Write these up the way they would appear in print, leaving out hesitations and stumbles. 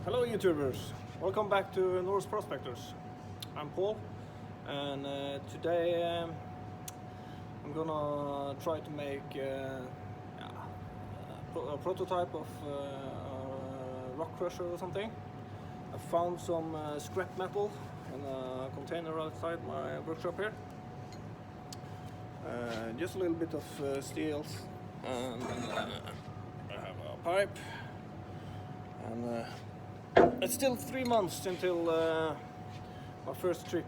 Hello YouTubers, welcome back to Norse Prospectors. I'm Paul, and today I'm gonna try to make a prototype of a rock crusher or something. I found some scrap metal in a container outside my workshop here. Just a little bit of steel, and I have a pipe, and it's still 3 months until my first trip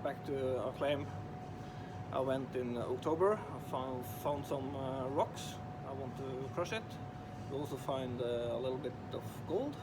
back to Acclaim. I went in October. I found some rocks. I want to crush it. We also find a little bit of gold.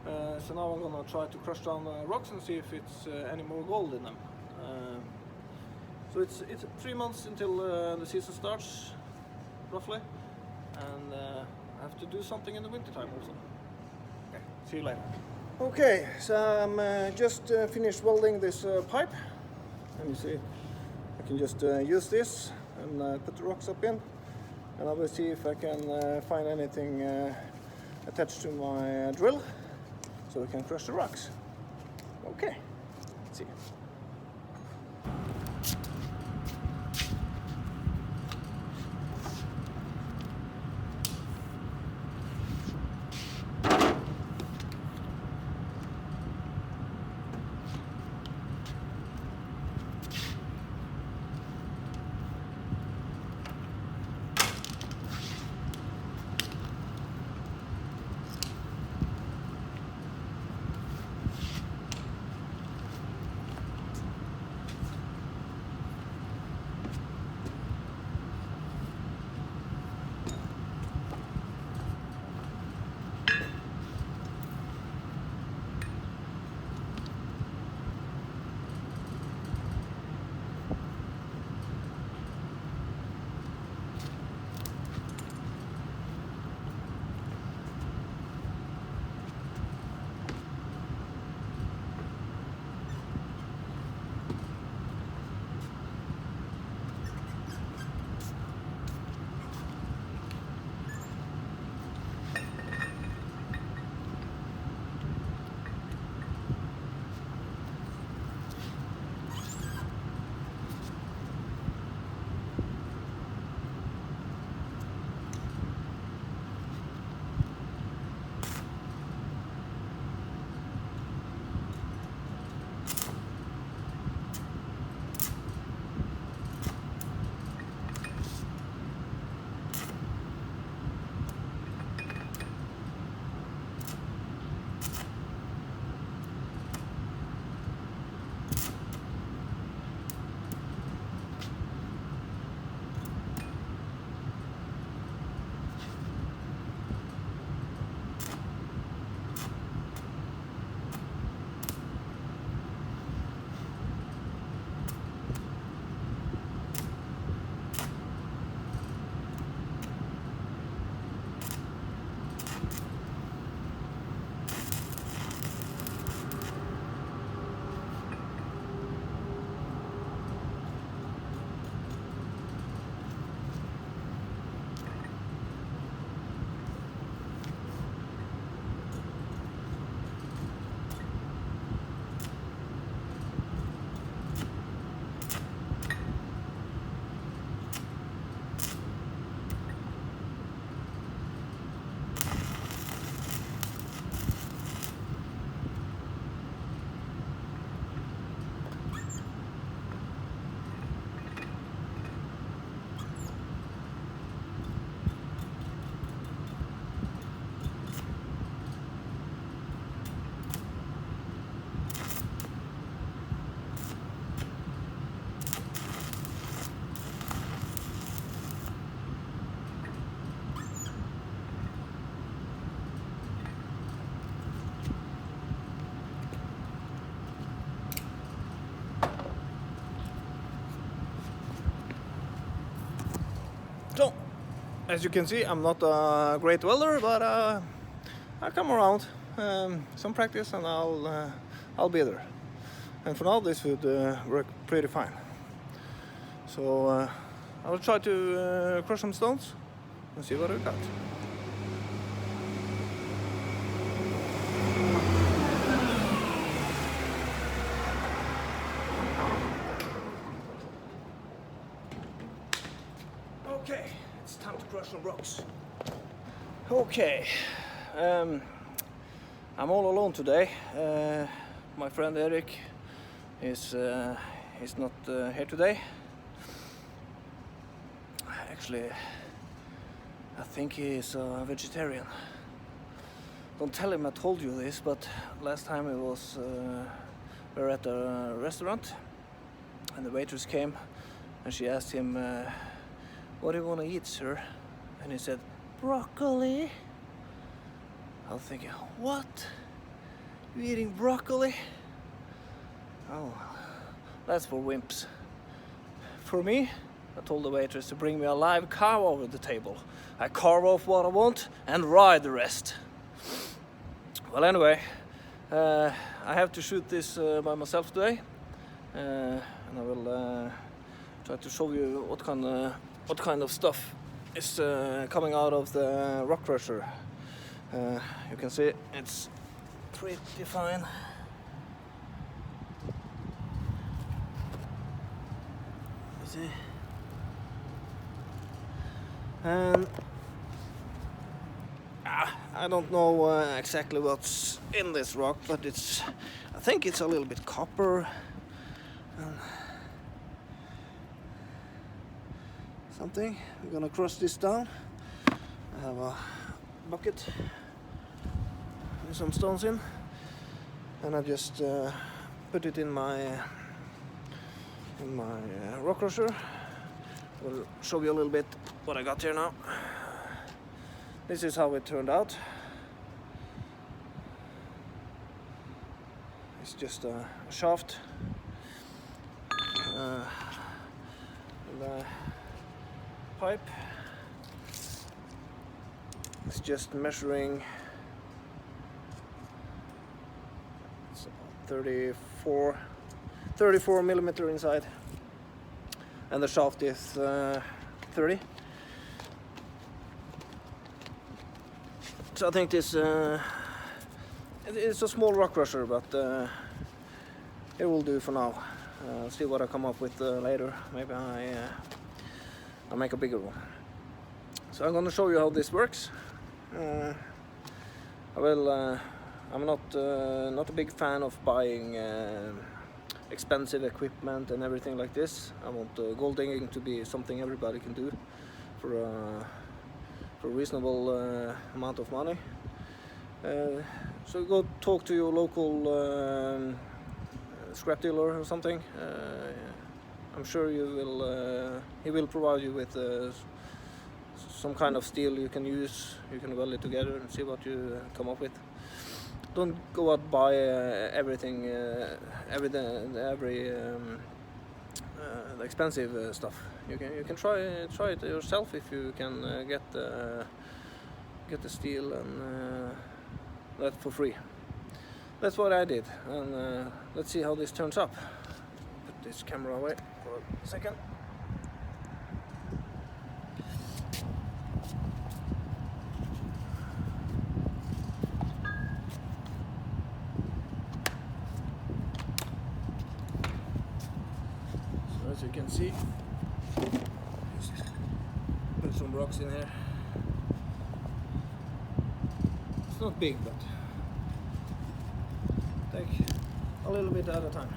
So now I'm gonna try to crush down the rocks and see if it's any more gold in them. So it's 3 months until the season starts, roughly, and I have to do something in the winter time also. Okay, see you later. Okay, so I'm just finished welding this pipe, and you see I can just use this and put the rocks up in, and I will see if I can find anything attached to my drill so we can crush the rocks. Okay, let's see. So, as you can see, I'm not a great welder, but I come around. Some practice and I'll be there. And for now, this would work pretty fine. So I will try to crush some stones and see what we got. Okay, it's time to crush some rocks. Okay, I'm all alone today. My friend Eric is not here today. Actually, I think he is a vegetarian. Don't tell him I told you this, but last time we were at a restaurant and the waitress came and she asked him, what do you want to eat, sir? And he said, broccoli. I was thinking, what? You eating broccoli? Oh, that's for wimps. For me, I told the waitress to bring me a live cow over the table. I carve off what I want and ride the rest. Well, anyway, I have to shoot this by myself today, and I will try to show you what kind of stuff is coming out of the rock crusher. You can see it's pretty fine. You see, and I don't know exactly what's in this rock, but I think it's a little bit copper and something. We're gonna crush this down. I have a bucket with some stones in, and I just put it in my rock crusher. I'll show you a little bit what I got here now. This is how it turned out. It's just a shaft and a pipe. It's just measuring 34 millimeter inside, and the shaft is 30. So I think this it's a small rock crusher, but it will do for now. I'll see what I come up with later. Maybe I'll make a bigger one. So I'm going to show you how this works. I'm not a big fan of buying expensive equipment and everything like this. I want gold digging to be something everybody can do for a reasonable amount of money. So go talk to your local scrap dealer or something. I'm sure he will provide you with some kind of steel you can use. You can weld it together and see what you come up with. Don't go out buy everything, every expensive stuff. You can try it yourself if you can get the steel and that for free. That's what I did, and let's see how this turns up. Put this camera away for a second. So as you can see, just put some rocks in here. It's not big, but take a little bit at a time.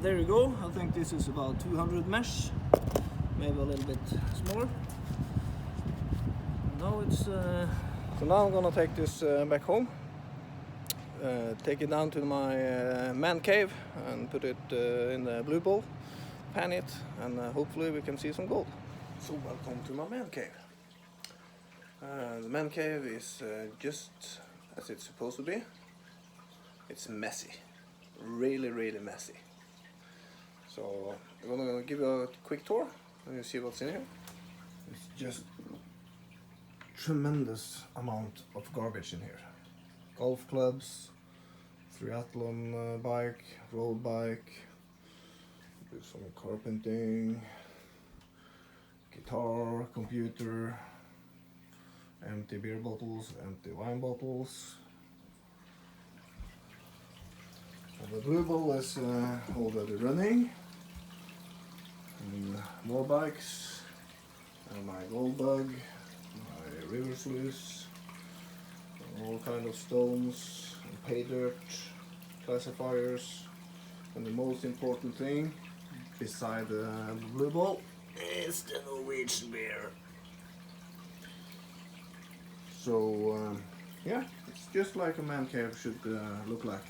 there you go. I think this is about 200 mesh, maybe a little bit smaller. Now it's so now I'm gonna take this back home, take it down to my man cave and put it in the blue bowl, pan it, and hopefully we can see some gold. So welcome to my man cave. The man cave is just as it's supposed to be. It's messy, really messy. So I'm gonna give you a quick tour and you see what's in here. It's just tremendous amount of garbage in here. Golf clubs, triathlon bike, road bike, do some carpenting, guitar, computer, empty beer bottles, empty wine bottles. And the blue bowl is already running. And more bikes, and my gold bug, my river sluice, all kind of stones, and pay dirt, classifiers, and the most important thing beside the blue bowl is the Norwegian beer. So yeah, it's just like a man cave should look like.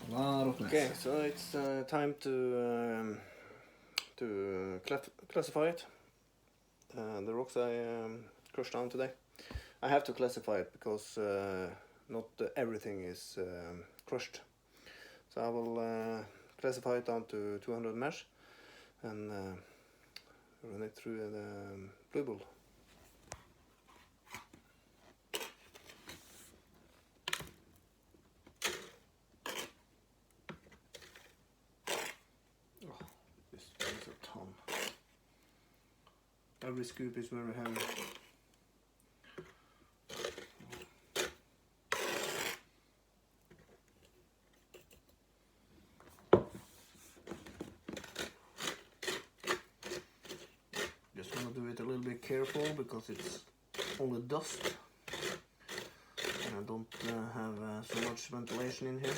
A lot of mess. Okay, so it's time to classify it. The rocks I crushed down today. I have to classify it because not everything is crushed. So I will classify it down to 200 mesh and run it through the blue bowl. Every scoop is very heavy. Just gonna do it a little bit careful because it's only dust and I don't have so much ventilation in here.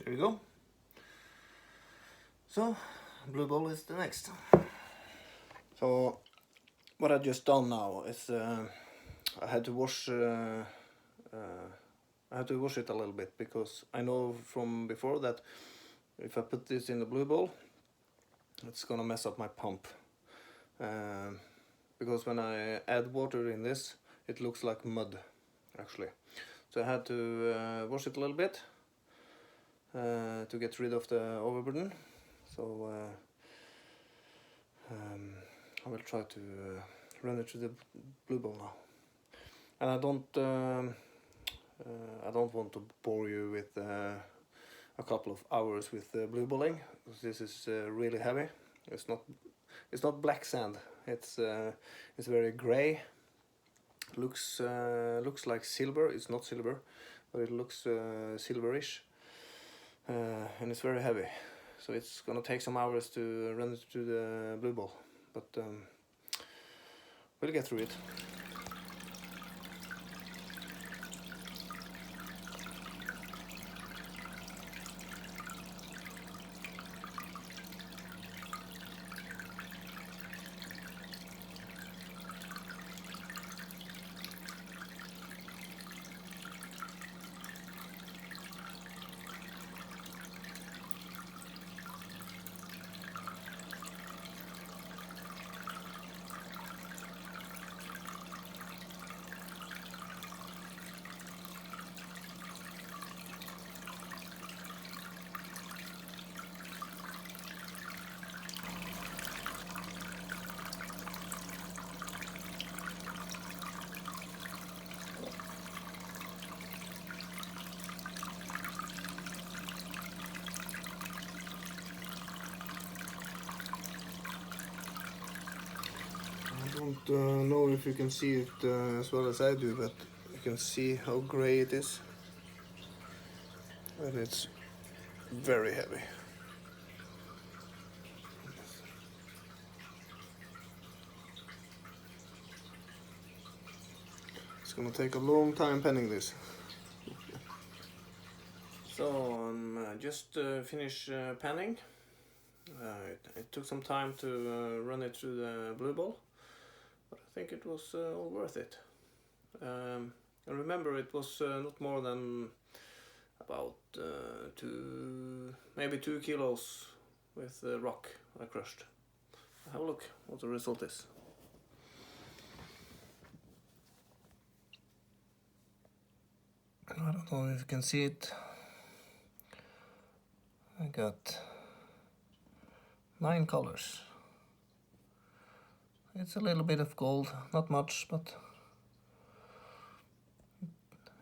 There we go. So, blue bowl is the next. So, what I just done now is I had to wash. I had to wash it a little bit because I know from before that if I put this in the blue bowl, it's gonna mess up my pump. Because when I add water in this, it looks like mud, actually. So I had to wash it a little bit to get rid of the overburden. So I will try to run it through the blue ball now. And I don't want to bore you with a couple of hours with blue balling, because this is really heavy. It's not black sand. It's very gray. Looks like silver. It's not silver, but it looks silverish, and it's very heavy. So it's gonna take some hours to run it through the blue ball, but we'll get through it. I don't know if you can see it as well as I do, but you can see how gray it is, and it's very heavy. It's gonna take a long time penning this. So I'm just finished panning. It took some time to run it through the blue ball, but I think it was all worth it. And remember, it was not more than about maybe 2 kilos with rock I crushed. Have a look what the result is. I don't know if you can see it. I got 9 colors. It's a little bit of gold, not much, but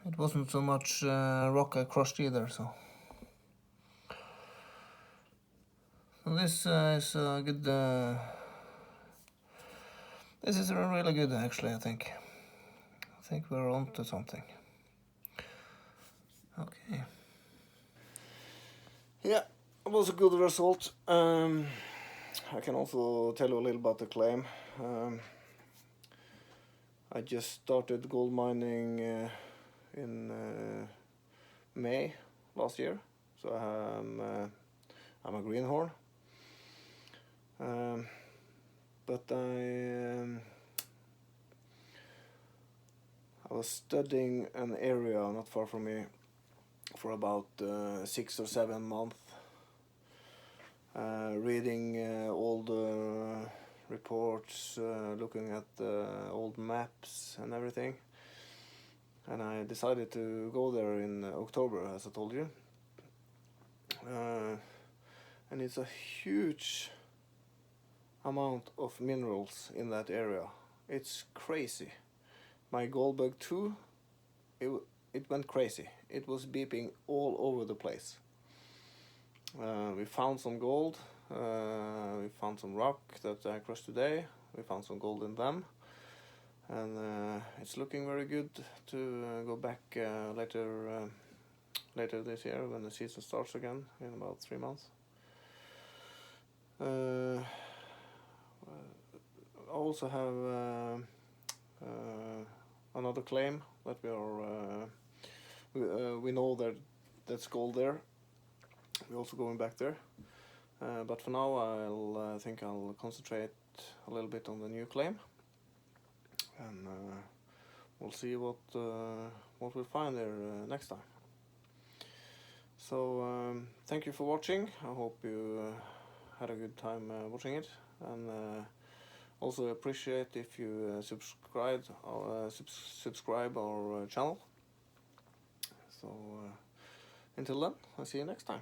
it wasn't so much rock I crushed either, so this is a good. This is really good, actually. I think we're on to something. Okay. Yeah, it was a good result. I can also tell you a little about the claim. I just started gold mining in May last year, so I'm a greenhorn. But I was studying an area not far from me for about 6 or 7 months, reading all the reports, looking at the old maps and everything. And I decided to go there in October, as I told you. And it's a huge amount of minerals in that area. It's crazy. My Goldbug 2, it went crazy. It was beeping all over the place. We found some gold, we found some rock that I crushed today, we found some gold in them, and it's looking very good to go back later this year when the season starts again in about 3 months. I also have another claim that we know that that's gold there. We're also going back there, but for now I think I'll concentrate a little bit on the new claim, and we'll see what we'll find there next time. So thank you for watching. I hope you had a good time watching it, and also appreciate if you subscribe our channel. So Until then, I'll see you next time.